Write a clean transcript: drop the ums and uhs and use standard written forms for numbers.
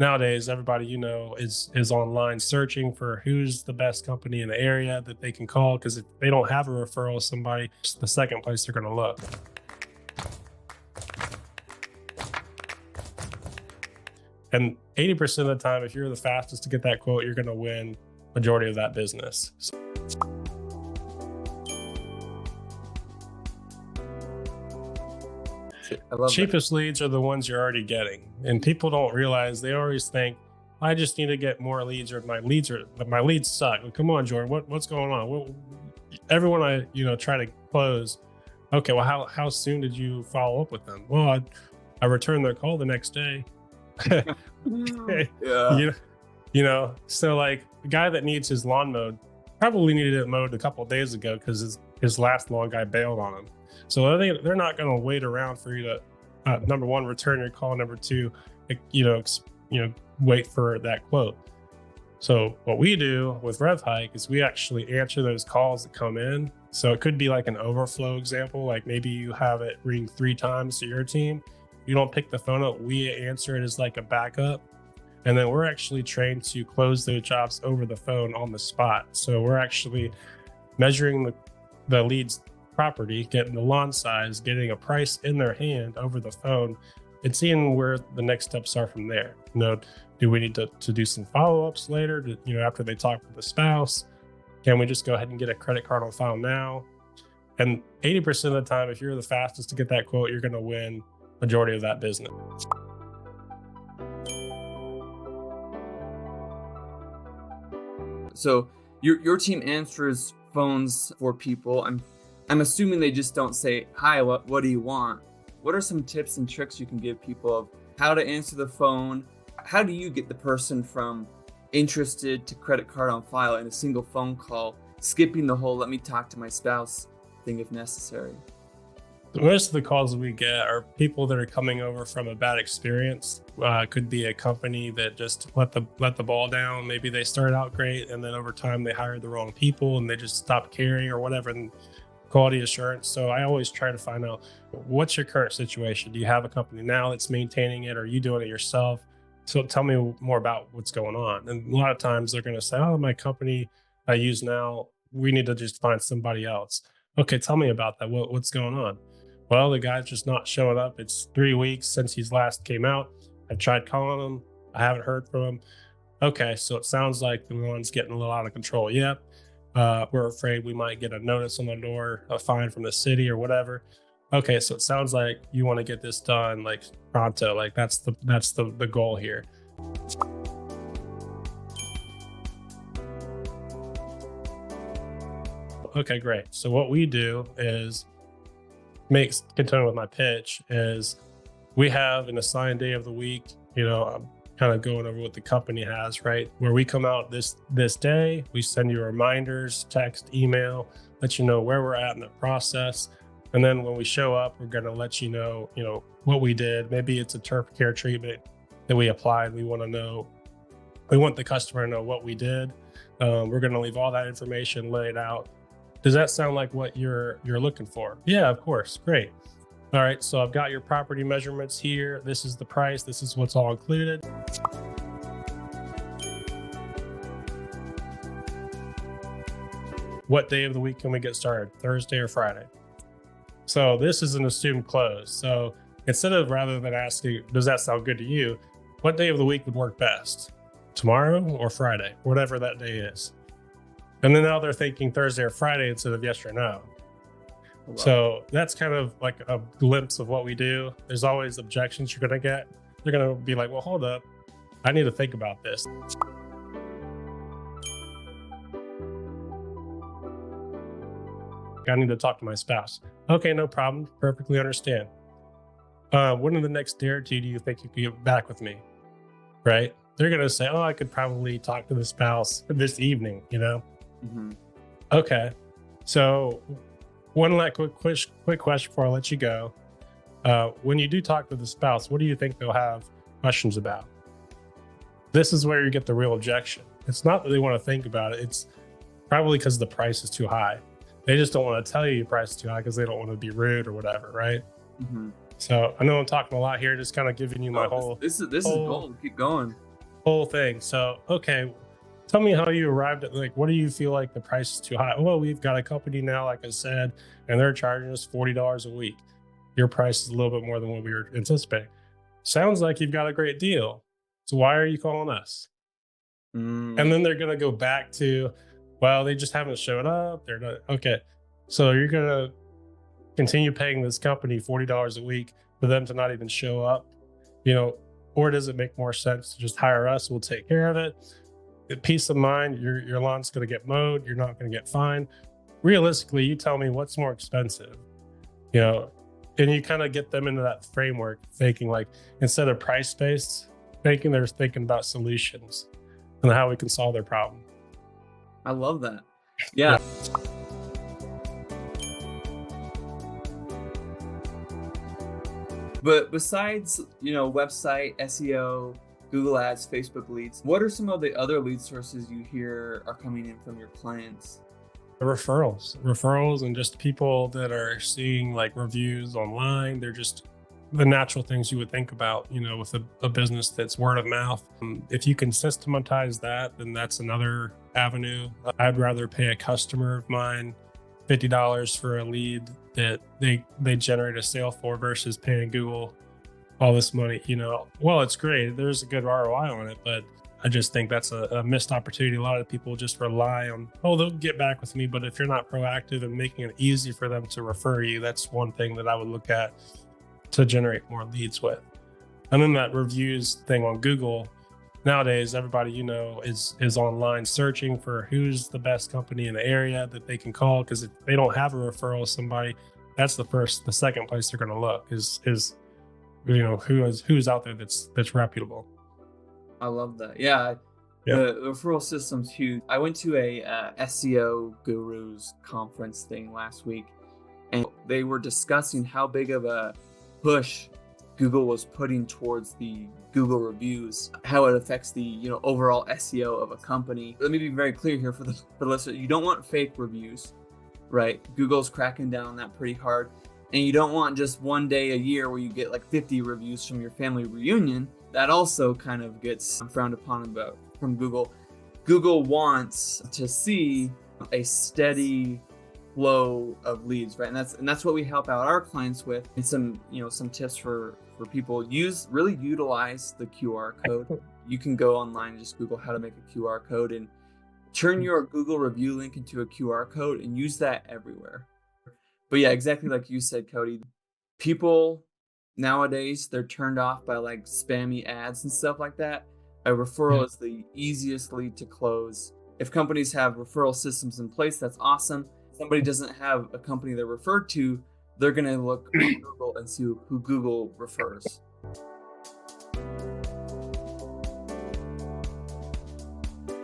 nowadays everybody is online searching for who's the best company in the area that they can call, because if they don't have a referral of somebody, it's the second place they're going to look. And 80% of the time, if you're the fastest to get that quote, you're going to win majority of that business. I love Cheapest leads are the ones you're already getting, and people don't realize. They always think, I just need to get more leads, or my leads suck. Well, come on, Jordan, what's going on? Well, everyone I try to close. Okay, well, how soon did you follow up with them? Well, I returned their call the next day. Yeah. So like the guy that needs his lawn mowed probably needed it mowed a couple of days ago because his last lawn guy bailed on him. So they're not going to wait around for you to number one, return your call, number two, wait for that quote. So what we do with RevHike is we actually answer those calls that come in. So it could be like an overflow example, like maybe you have it ring 3 times to your team. You don't pick the phone up, we answer it as like a backup. And then we're actually trained to close those jobs over the phone on the spot. So we're actually measuring the lead's property, getting the lawn size, getting a price in their hand over the phone, and seeing where the next steps are from there. Do we need to do some follow-ups later, after they talk with the spouse? Can we just go ahead and get a credit card on file now? And 80% of the time, if you're the fastest to get that quote, you're going to win majority of that business. So your team answers phones for people. I'm assuming they just don't say, hi, what do you want? What are some tips and tricks you can give people of how to answer the phone? How do you get the person from interested to credit card on file in a single phone call, skipping the whole let me talk to my spouse thing if necessary? Most of the calls we get are people that are coming over from a bad experience. Could be a company that just let the ball down. Maybe they started out great, and then over time they hired the wrong people and they just stopped caring or whatever. And quality assurance. So I always try to find out, what's your current situation? Do you have a company now that's maintaining it, or are you doing it yourself? So tell me more about what's going on. And a lot of times they're going to say, oh, my company I use now, we need to just find somebody else. Okay, tell me about that. What's going on? Well, the guy's just not showing up. It's 3 weeks since he's last came out. I've tried calling him. I haven't heard from him. Okay, so it sounds like the one's getting a little out of control. Yep. We're afraid we might get a notice on the door, a fine from the city or whatever. Okay, so it sounds like you want to get this done like pronto. Like that's the goal here. Okay, great. So what we do is continue with my pitch, is we have an assigned day of the week. I'm kind of going over what the company has, right? Where we come out this day, we send you reminders, text, email, let you know where we're at in the process. And then when we show up, we're going to let you know, what we did. Maybe it's a turf care treatment that we applied. We want the customer to know what we did. We're going to leave all that information laid out. Does that sound like what you're looking for? Yeah, of course. Great. All right. So I've got your property measurements here. This is the price. This is what's all included. What day of the week can we get started? Thursday or Friday? So this is an assumed close. So rather than asking, does that sound good to you? What day of the week would work best? Tomorrow or Friday? Whatever that day is. And then now they're thinking Thursday or Friday instead of yes or no. Wow. So that's kind of like a glimpse of what we do. There's always objections you're going to get. They're going to be like, well, hold up. I need to think about this. I need to talk to my spouse. Okay, no problem. Perfectly understand. When in the next day or two do you think you could get back with me? Right? They're going to say, oh, I could probably talk to the spouse this evening, Mm-hmm. Okay. So one quick question before I let you go. When you do talk to the spouse, what do you think they'll have questions about? This is where you get the real objection. It's not that they want to think about it. It's probably because the price is too high. They just don't want to tell you your price is too high because they don't want to be rude or whatever, right? Mm-hmm. So I know I'm talking a lot here, just kind of giving you my whole. This is gold. Keep going. whole thing. So, okay, tell me how you arrived at, like, what do you feel like the price is too high? Well, we've got a company now, like I said, and they're charging us $40 a week. Your price is a little bit more than what we were anticipating. Sounds like you've got a great deal. So why are you calling us? And Mm, then they're going to go back to, well, they just haven't showed up. They're not okay. So you're going to continue paying this company $40 a week for them to not even show up, you know, or does it make more sense to just hire us? We'll take care of it. The peace of mind, your lawn's going to get mowed. You're not going to get fined. Realistically, you tell me what's more expensive, you know, and you kind of get them into that framework thinking like instead of price based thinking, they're thinking about solutions and how we can solve their problem. I love that. Yeah. Yeah. But besides, website, SEO, Google Ads, Facebook leads, what are some of the other lead sources you hear are coming in from your clients? Referrals, and just people that are seeing like reviews online. They're just the natural things you would think about, with a business that's word of mouth. If you can systematize that, then that's another avenue. I'd rather pay a customer of mine $50 for a lead that they generate a sale for versus paying Google all this money. Well, it's great. There's a good ROI on it, but I just think that's a missed opportunity. A lot of people just rely on, oh, they'll get back with me. But if you're not proactive and making it easy for them to refer you, that's one thing that I would look at to generate more leads with. And then that reviews thing on Google. Nowadays, everybody, is online searching for who's the best company in the area that they can call. Because if they don't have a referral of somebody, that's the second place they're going to look is who's out there that's reputable. I love that. Yeah. Yeah. The referral system's huge. I went to a SEO gurus conference thing last week, and they were discussing how big of a push Google was putting towards the Google reviews, how it affects the overall SEO of a company. Let me be very clear here for the listener. You don't want fake reviews, right? Google's cracking down on that pretty hard. And you don't want just one day a year where you get like 50 reviews from your family reunion. That also kind of gets frowned upon from Google. Google wants to see a steady flow of leads, right? And that's what we help out our clients with. And some tips for people. Really utilize the QR code. You can go online and just Google how to make a QR code and turn your Google review link into a QR code and use that everywhere. But yeah, exactly like you said, Cody, people nowadays, they're turned off by like spammy ads and stuff like that. A referral is the easiest lead to close. If companies have referral systems in place, that's awesome. If somebody doesn't have a company they're referred to, they're going to look on Google and see who Google refers.